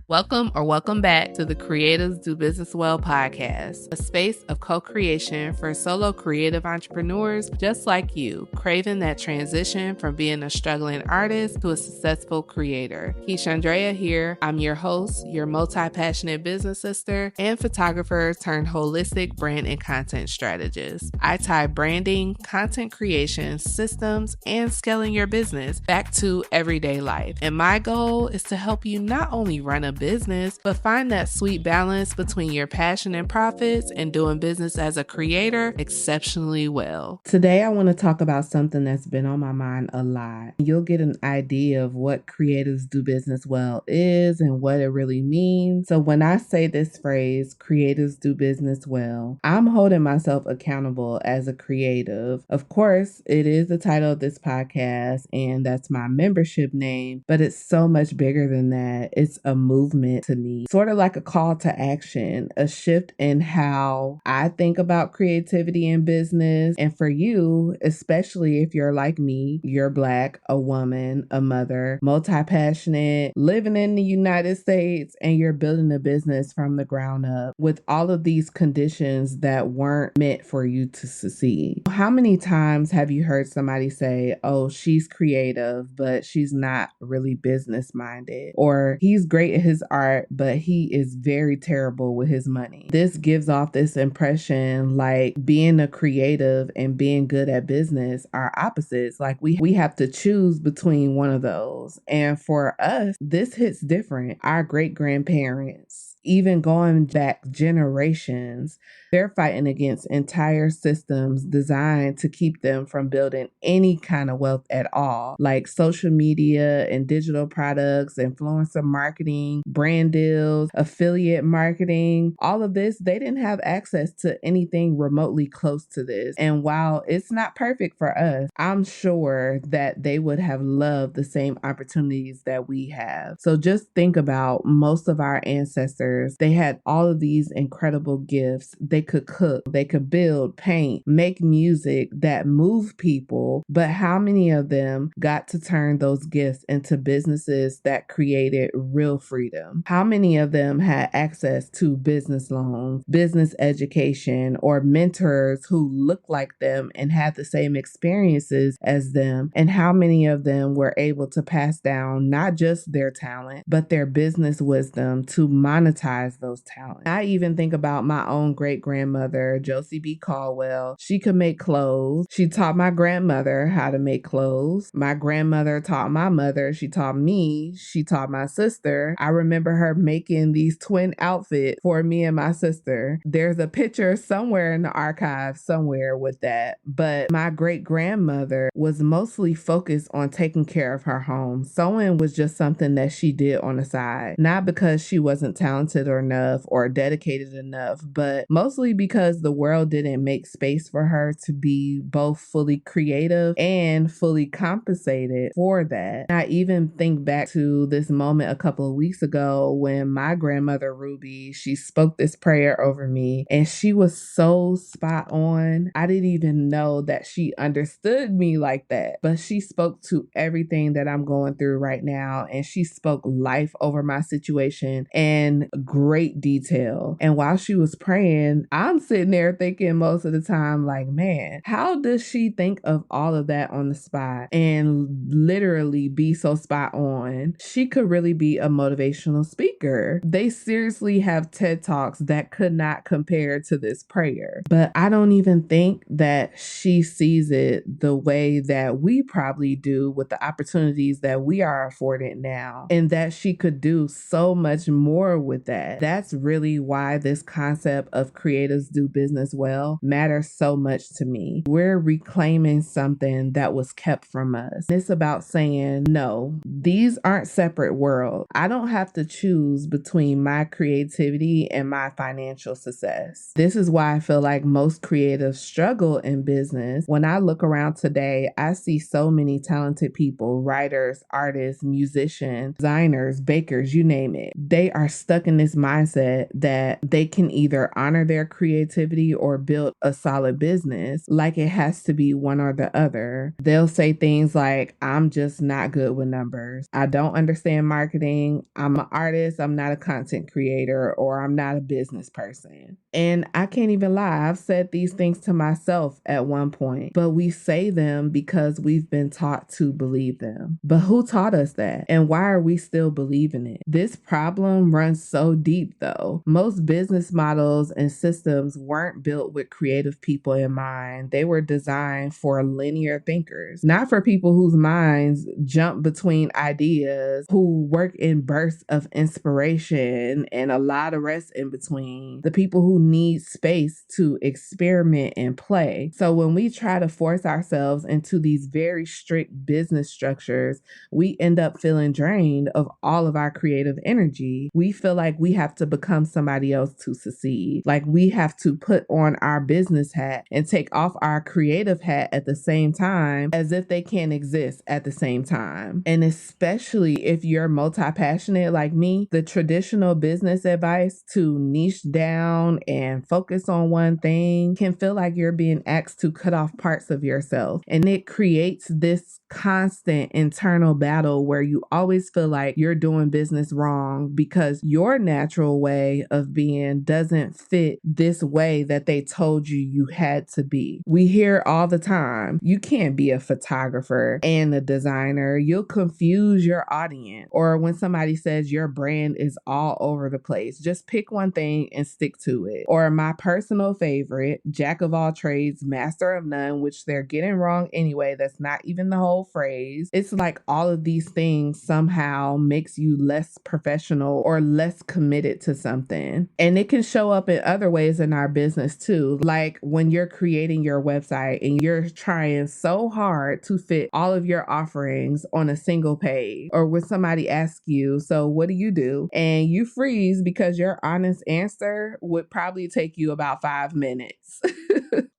Welcome back to the Creatives Do Business Well podcast, a space of co-creation for solo creative entrepreneurs just like you, craving that transition from being a struggling artist to a successful creator. Keisha here. I'm your host, your multi-passionate business sister, and photographer turned holistic brand and content strategist. I tie branding, content creation, systems, and scaling your business back to everyday life. And my goal is to help you not only run a business, but find that sweet balance between your passion and profits and doing business as a creator exceptionally well. Today, I want to talk about something that's been on my mind a lot. You'll get an idea of what creatives do business well is and what it really means. So when I say this phrase, creatives do business well, I'm holding myself accountable as a creative. Of course, it is the title of this podcast, and that's my membership name, but it's so much bigger than that. It's a movement to me, sort of like a call to action, a shift in how I think about creativity in business. And for you, especially if you're like me, you're Black, a woman, a mother, multi-passionate, living in the United States, and you're building a business from the ground up with all of these conditions that weren't meant for you to succeed. How many times have you heard somebody say, oh, she's creative, but she's not really business minded, or he's great at his art, but he is very terrible with his money? This gives off this impression like being a creative and being good at business are opposites. Like we have to choose between one of those. And for us, this hits different. Our great grandparents, even going back generations, they're fighting against entire systems designed to keep them from building any kind of wealth at all, like social media and digital products, influencer marketing, brand deals, affiliate marketing. All of this, they didn't have access to anything remotely close to this. And while it's not perfect for us, I'm sure that they would have loved the same opportunities that we have. So just think about most of our ancestors. They had all of these incredible gifts. They could cook, they could build, paint, make music that moved people. But how many of them got to turn those gifts into businesses that created real freedom? How many of them had access to business loans, business education, or mentors who looked like them and had the same experiences as them? And how many of them were able to pass down not just their talent, but their business wisdom to monetize those talents? I even think about my own great-grandmother, Josie B. Caldwell. She could make clothes. She taught my grandmother how to make clothes. My grandmother taught my mother. She taught me. She taught my sister. I remember her making these twin outfits for me and my sister. There's a picture somewhere in the archive somewhere with that. But my great-grandmother was mostly focused on taking care of her home. Sewing was just something that she did on the side. Not because she wasn't talented enough or dedicated enough, but mostly because the world didn't make space for her to be both fully creative and fully compensated for that. I even think back to this moment a couple of weeks ago when my grandmother Ruby, she spoke this prayer over me, and she was so spot on. I didn't even know that she understood me like that, but she spoke to everything that I'm going through right now, and she spoke life over my situation in great detail. And while she was praying, I'm sitting there thinking most of the time, like, man, how does she think of all of that on the spot and literally be so spot on? She could really be a motivational speaker. They seriously have TED Talks that could not compare to this prayer. But I don't even think that she sees it the way that we probably do with the opportunities that we are afforded now, and that she could do so much more with that. That's really why this concept of creatives do business well matters so much to me. We're reclaiming something that was kept from us. It's about saying, no, these aren't separate worlds. I don't have to choose between my creativity and my financial success. This is why I feel like most creatives struggle in business. When I look around today, I see so many talented people, writers, artists, musicians, designers, bakers, you name it. They are stuck in in this mindset that they can either honor their creativity or build a solid business, like it has to be one or the other. They'll say things like, I'm just not good with numbers. I don't understand marketing. I'm an artist. I'm not a content creator, or I'm not a business person. And I can't even lie. I've said these things to myself at one point, but we say them because we've been taught to believe them. But who taught us that? And why are we still believing it? This problem runs so deep though. Most business models and systems weren't built with creative people in mind. They were designed for linear thinkers, not for people whose minds jump between ideas, who work in bursts of inspiration and a lot of rest in between, the people who need space to experiment and play. So when we try to force ourselves into these very strict business structures, we end up feeling drained of all of our creative energy. We feel like we have to become somebody else to succeed. Like we have to put on our business hat and take off our creative hat at the same time, as if they can't exist at the same time. And especially if you're multi-passionate like me, the traditional business advice to niche down and focus on one thing can feel like you're being asked to cut off parts of yourself. And it creates this constant internal battle where you always feel like you're doing business wrong because your natural way of being doesn't fit this way that they told you had to be. We hear all the time, you can't be a photographer and a designer. You'll confuse your audience. Or when somebody says your brand is all over the place, just pick one thing and stick to it. Or my personal favorite, jack of all trades, master of none, which they're getting wrong anyway. That's not even the whole phrase. It's like all of these things somehow makes you less professional or less committed to something. And it can show up in other ways in our business too. Like when you're creating your website and you're trying so hard to fit all of your offerings on a single page, or when somebody asks you, so what do you do? And you freeze because your honest answer would probably take you about 5 minutes.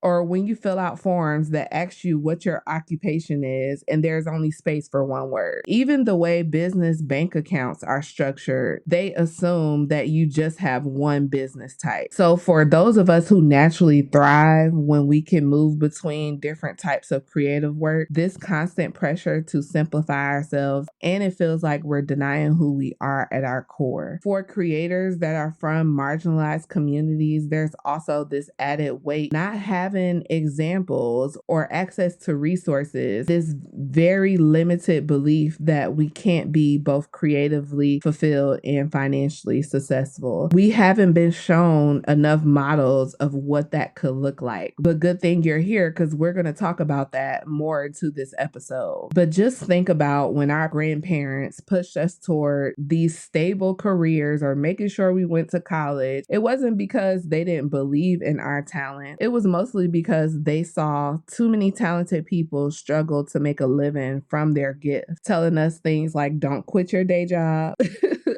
Or when you fill out forms that ask you what your occupation is and there's only space for one word. Even the way business bank accounts are structured, they assume that you just have one business type. So for those of us who naturally thrive when we can move between different types of creative work, this constant pressure to simplify ourselves, and it feels like we're denying who we are at our core. For creators that are from marginalized communities, there's also this added weight, not having examples or access to resources, this very limited belief that we can't be both creatively fulfilled and financially successful. We haven't been shown enough models of what that could look like. But good thing you're here, because we're going to talk about that more into this episode. But just think about when our grandparents pushed us toward these stable careers or making sure we went to college. It wasn't because they didn't believe in our talent. It was mostly because they saw too many talented people struggle to make a living from their gift, telling us things like, don't quit your day job.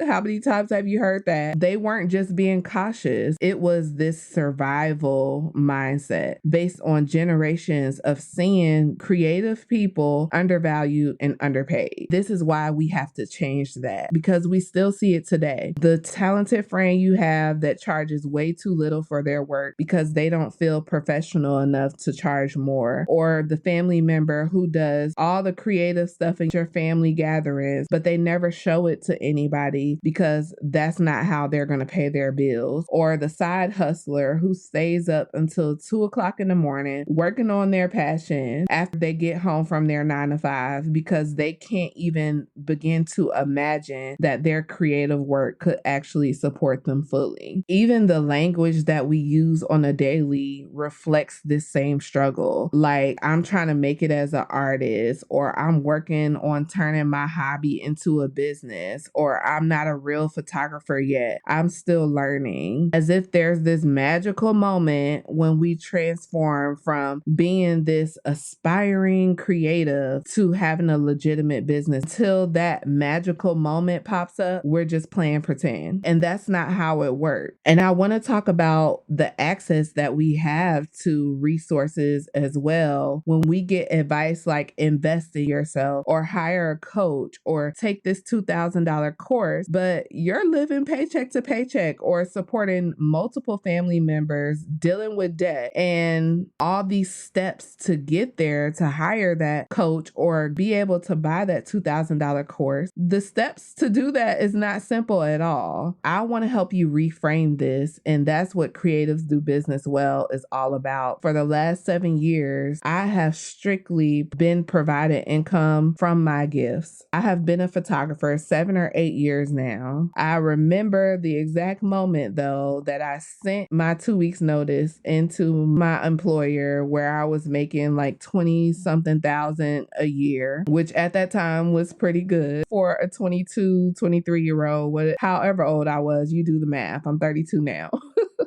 How many times have you heard that? They weren't just being cautious. It was this survival mindset based on generations of seeing creative people undervalued and underpaid. This is why we have to change that, because we still see it today. The talented friend you have that charges way too little for their work because they don't feel professional enough to charge more, or the family member who does all the creative stuff in your family gatherings, but they never show it to anybody because that's not how they're going to pay their bills, or the side hustler who stays up until 2 o'clock in the morning working on their passion after they get home from their 9 to 5 because they can't even begin to imagine that their creative work could actually support them fully. Even the language that we use on a daily reflects this same struggle. Like, I'm trying to make it as an artist, or I'm working on turning my hobby into a business, or I'm not a real photographer yet. I'm still learning. As if there's this magical moment when we transform from being this aspiring creative to having a legitimate business. Till that magical moment pops up, we're just playing pretend. And that's not how it works. And I want to talk about the access that we have to resources as well. When we get advice like invest in yourself, or hire a coach, or take this $2,000 course, but you're living paycheck to paycheck or supporting multiple family members, dealing with debt, and all these steps to get there, to hire that coach or be able to buy that $2,000 course. The steps to do that is not simple at all. I want to help you reframe this, and that's what Creatives Do Business Well is all about. For the last 7 years, I have strictly been provided income from my gifts. I have been a photographer 7 or 8 years now. I remember the exact moment though that I sent my 2 weeks notice into my employer where I was making like 20 something thousand a year, which at that time was pretty good for a 22, 23-year-old, however old I was. You do the math. I'm 32 now.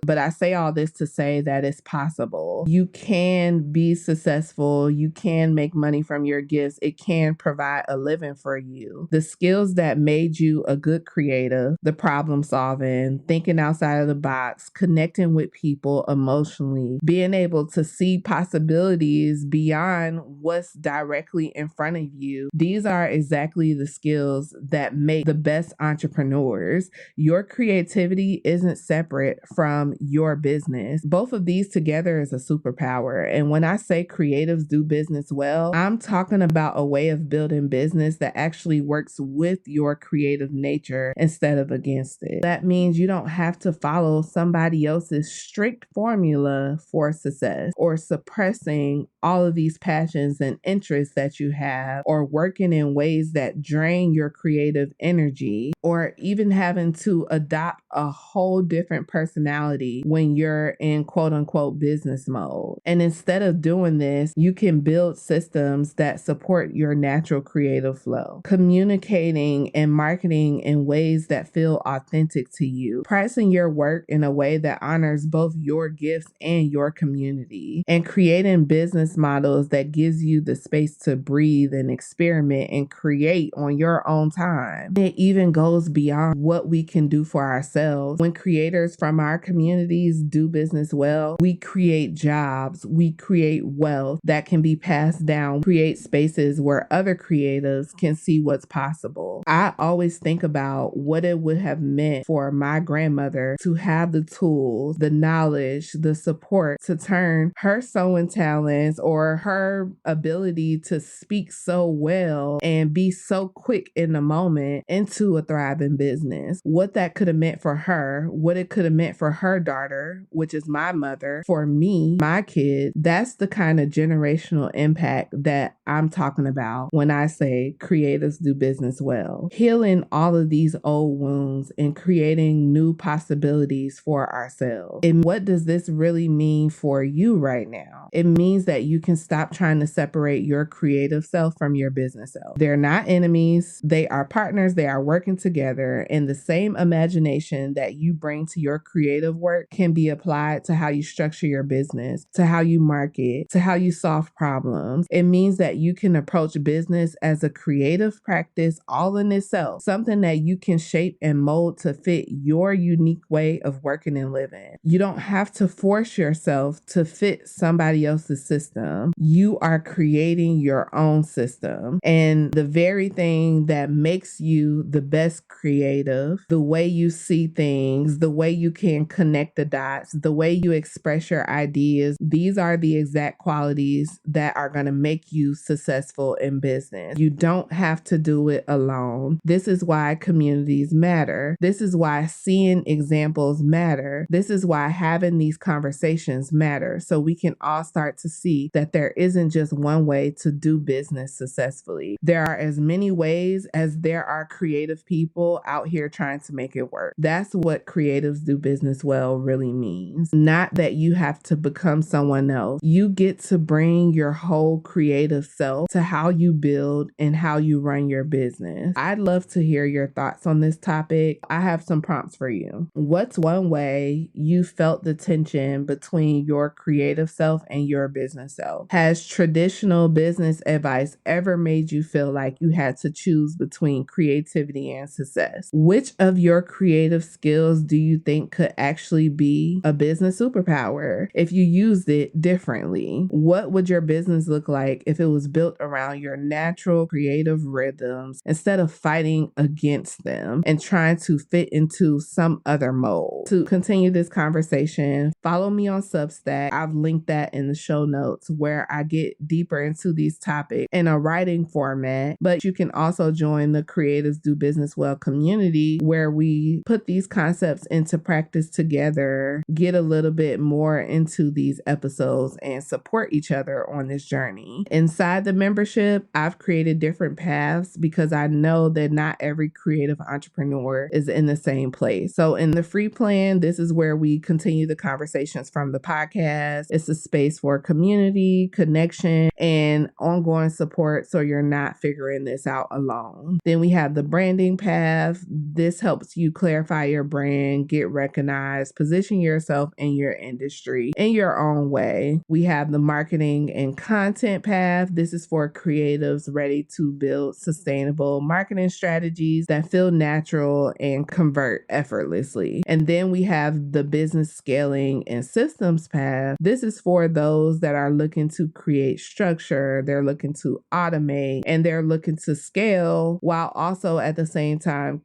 But I say all this to say that it's possible. You can be successful. You can make money from your gifts. It can provide a living for you. The skills that made you a good creative, the problem solving, thinking outside of the box, connecting with people emotionally, being able to see possibilities beyond what's directly in front of you. These are exactly the skills that make the best entrepreneurs. Your creativity isn't separate from your business. Both of these together is a superpower. And when I say creatives do business well, I'm talking about a way of building business that actually works with your creative nature instead of against it. That means you don't have to follow somebody else's strict formula for success, or suppressing all of these passions and interests that you have, or working in ways that drain your creative energy, or even having to adopt a whole different personality when you're in quote unquote business mode. And instead of doing this, you can build systems that support your natural creative flow, communicating and marketing in ways that feel authentic to you, pricing your work in a way that honors both your gifts and your community, and creating business models that gives you the space to breathe and experiment and create on your own time. It even goes beyond what we can do for ourselves. When creators from our communities do business well, we create jobs, we create wealth that can be passed down, create spaces where other creatives can see what's possible. I always think about what it would have meant for my grandmother to have the tools, the knowledge, the support to turn her sewing talents or her ability to speak so well and be so quick in the moment into a thriving business. What that could have meant for her, what it could have meant for her daughter, which is my mother, for me, my kid. That's the kind of generational impact that I'm talking about when I say creatives do business well. Healing all of these old wounds and creating new possibilities for ourselves. And what does this really mean for you right now? It means that you can stop trying to separate your creative self from your business self. They're not enemies. They are partners. They are working together. And the same imagination that you bring to your creative work can be applied to how you structure your business, to how you market, to how you solve problems. It means that you can approach business as a creative practice all in itself, something that you can shape and mold to fit your unique way of working and living. You don't have to force yourself to fit somebody else's system. You are creating your own system. And the very thing that makes you the best creative, the way you see things, the way you can connect the dots, the way you express your ideas, these are the exact qualities that are going to make you successful in business. You don't have to do it alone. This is why communities matter. This is why seeing examples matter. This is why having these conversations matter. So we can all start to see that there isn't just one way to do business successfully. There are as many ways as there are creative people out here trying to make it work. That's what creatives do business well really means. Not that you have to become someone else. You get to bring your whole creative self to how you build and how you run your business. I'd love to hear your thoughts on this topic. I have some prompts for you. What's one way you felt the tension between your creative self and your business self? Has traditional business advice ever made you feel like you had to choose between creativity and success? Which of your creative skills do you think could actually be a business superpower if you used it differently? What would your business look like if it was was built around your natural creative rhythms instead of fighting against them and trying to fit into some other mold. To continue this conversation, follow me on Substack. I've linked that in the show notes, where I get deeper into these topics in a writing format. But you can also join the Creatives Do Business Well community, where we put these concepts into practice together, get a little bit more into these episodes, and support each other on this journey. Inside the membership, I've created different paths because I know that not every creative entrepreneur is in the same place. So in the free plan, this is where we continue the conversations from the podcast. It's a space for community, connection, and ongoing support, so you're not figuring this out alone. Then we have the branding path. This helps you clarify your brand, get recognized, position yourself in your industry in your own way. We have the marketing and content path. This is for creatives ready to build sustainable marketing strategies that feel natural and convert effortlessly. And then we have the business scaling and systems path. This is for those that are looking to create structure, they're looking to automate, and they're looking to scale while also at the same time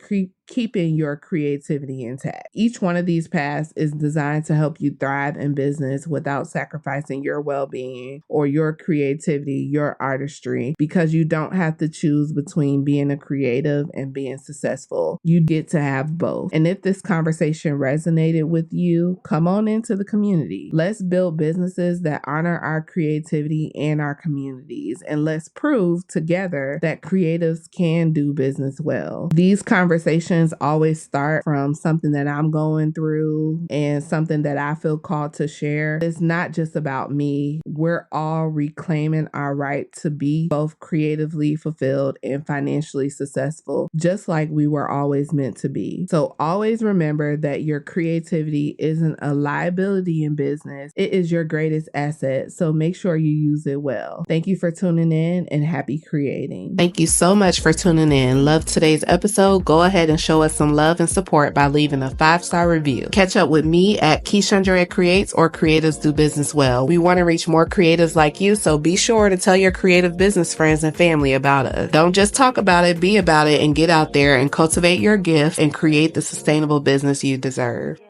keeping your creativity intact. Each one of these paths is designed to help you thrive in business without sacrificing your well-being or your creativity, your artistry, because you don't have to choose between being a creative and being successful. You get to have both. And if this conversation resonated with you, come on into the community. Let's build businesses that honor our creativity and our communities, and let's prove together that creatives can do business well. These conversations always start from something that I'm going through and something that I feel called to share. It's not just about me. We're all reclaiming our right to be both creatively fulfilled and financially successful, just like we were always meant to be. So always remember that your creativity isn't a liability in business. It is your greatest asset. So make sure you use it well. Thank you for tuning in, and happy creating. Thank you so much for tuning in. Love today's episode. Go ahead and show us some love and support by leaving a 5-star review. Catch up with me at Keishandra Creates or Creatives Do Business Well. We want to reach more creatives like you, so be sure to tell your creative business friends and family about us. Don't just talk about it, be about it, and get out there and cultivate your gift and create the sustainable business you deserve.